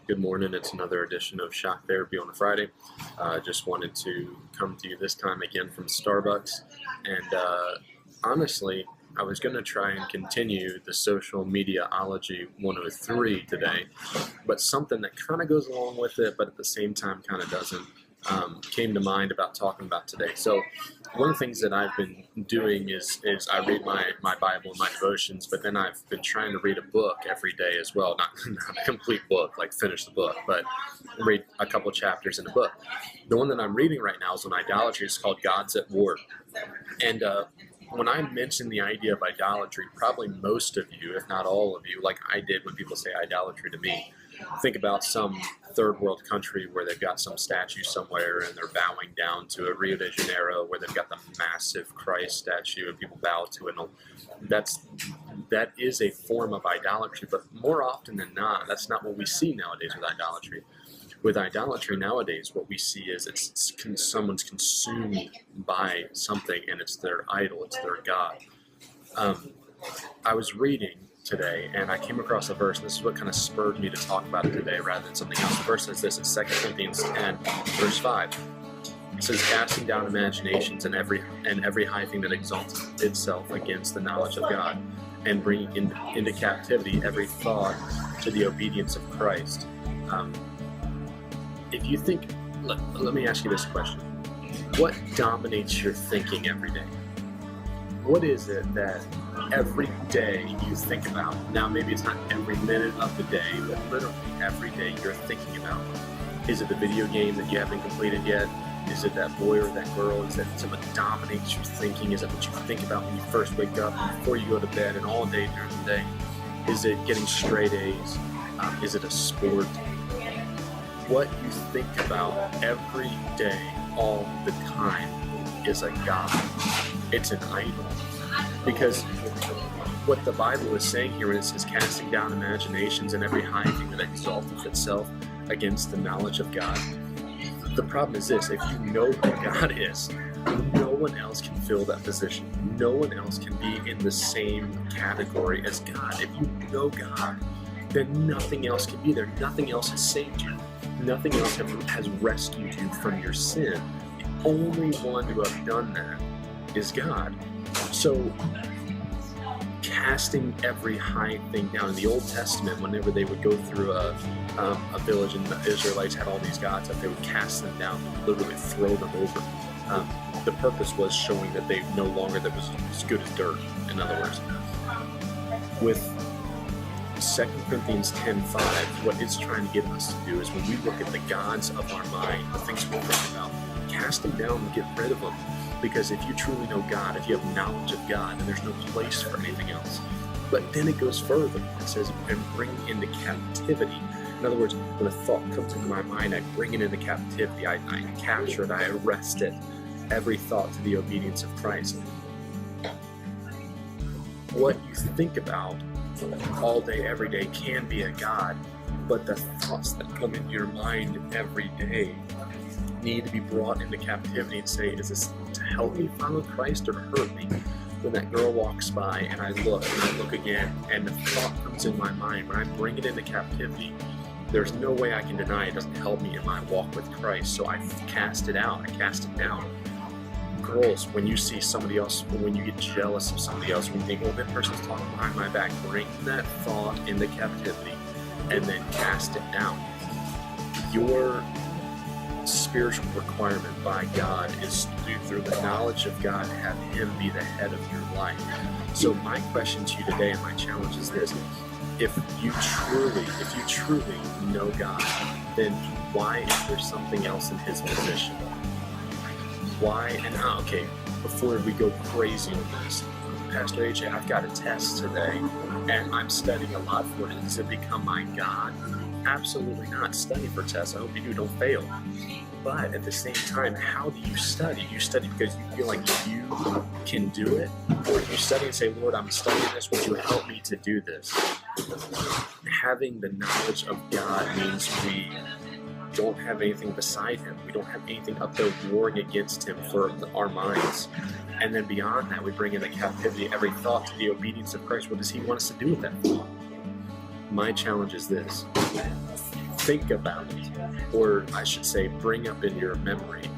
Good morning. It's another edition of Shock Therapy on a Friday. Just wanted to come to you this time again from Starbucks. And honestly, I was going to try and continue the social mediaology 103 today, but something that kind of goes along with it, but at the same time kind of doesn't, came to mind about talking about today. So one of the things that I've been doing is I read my Bible and my devotions, but then I've been trying to read a book every day as well. Not a complete book, like finish the book, but read a couple chapters in a book. The one that I'm reading right now is on idolatry. It's called God's at War. And when I mention the idea of idolatry, probably most of you, if not all of you, like I did when people say idolatry to me, think about some third world country where they've got some statue somewhere and they're bowing down to it. Rio de Janeiro, where they've got the massive Christ statue and people bow to it. And that is a form of idolatry, but more often than not, that's not what we see nowadays with idolatry. With idolatry nowadays, what we see is someone's consumed by something and it's their idol, it's their God. I was reading today and I came across a verse. This is what kind of spurred me to talk about it today rather than something else. The verse says this in 2 Corinthians 10, verse 5. It says, casting down imaginations and every high thing that exalts itself against the knowledge of God, and bringing into captivity every thought to the obedience of Christ. If you think, let me ask you this question. What dominates your thinking every day? What is it that every day you think about? Now, maybe it's not every minute of the day, but literally every day you're thinking about. Is it the video game that you haven't completed yet? Is it that boy or that girl? Is that something that dominates your thinking? Is it what you think about when you first wake up, before you go to bed, and all day during the day? Is it getting straight A's? Is it a sport? What you think about every day, all the time, is a god. It's an idol. Because what the Bible is saying here, when it says casting down imaginations and every high thing that exalteth itself against the knowledge of God, the problem is this: if you know who God is, no one else can fill that position. No one else can be in the same category as God. If you know God, then nothing else can be there. Nothing else has saved you. Nothing else has rescued you from your sin. The only one to have done that is God. So, casting every high thing down. In the Old Testament, whenever they would go through a village and the Israelites had all these gods that they would cast them down, literally throw them over. The purpose was showing that they no longer, that was as good as dirt, in other words. With 2 Corinthians 10:5, what it's trying to get us to do is when we look at the gods of our mind, the things we think about, cast them down and get rid of them. Because if you truly know God, if you have knowledge of God, then there's no place for anything else. But then it goes further. It says, and bring into captivity. In other words, when a thought comes into my mind, I bring it into captivity. I capture it, I arrest it. Every thought to the obedience of Christ. What you think about all day, every day can be a God, but the thoughts that come into your mind every day need to be brought into captivity and say, is this to help me follow Christ or to hurt me? When that girl walks by and I look again and the thought comes in my mind, when I bring it into captivity, there's no way I can deny it doesn't help me in my walk with Christ. So I cast it out, I cast it down. Girls, when you see somebody else, when you get jealous of somebody else, when you think, well, that person's talking behind my back, bring that thought into captivity and then cast it down. Your spiritual requirement by God is to, through the knowledge of God, have Him be the head of your life. So my question to you today and my challenge is this: if you truly know God, then why is there something else in His position? Why? And okay, before we go crazy on this, Pastor AJ, I've got a test today and I'm studying a lot for it. Does it become my God? Absolutely not. Study for tests. I hope you do. Don't fail. But at the same time, how do you study? You study because you feel like you can do it? Or you study and say, Lord, I'm studying this. Would you help me to do this? Having the knowledge of God means we don't have anything beside Him. We don't have anything up there warring against Him for our minds. And then beyond that, we bring into captivity every thought to the obedience of Christ. What does He want us to do with that thought? My challenge is this: think about it, or I should say bring up in your memory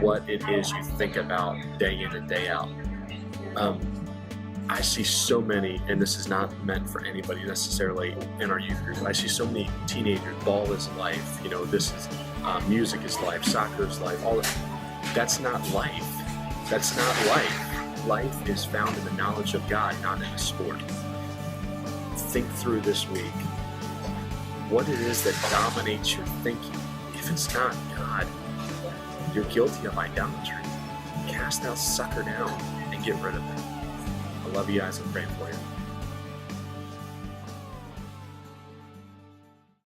what it is you think about day in and day out. I see so many, and this is not meant for anybody necessarily in our youth group, but I see so many teenagers, ball is life, this is music is life, soccer is life, all that. That's not life. That's not life. Life is found in the knowledge of God, not in a sport. Think through this week what it is that dominates your thinking. If it's not God, you're guilty of idolatry. Cast that sucker down and get rid of it. I love you guys. I'm praying for you.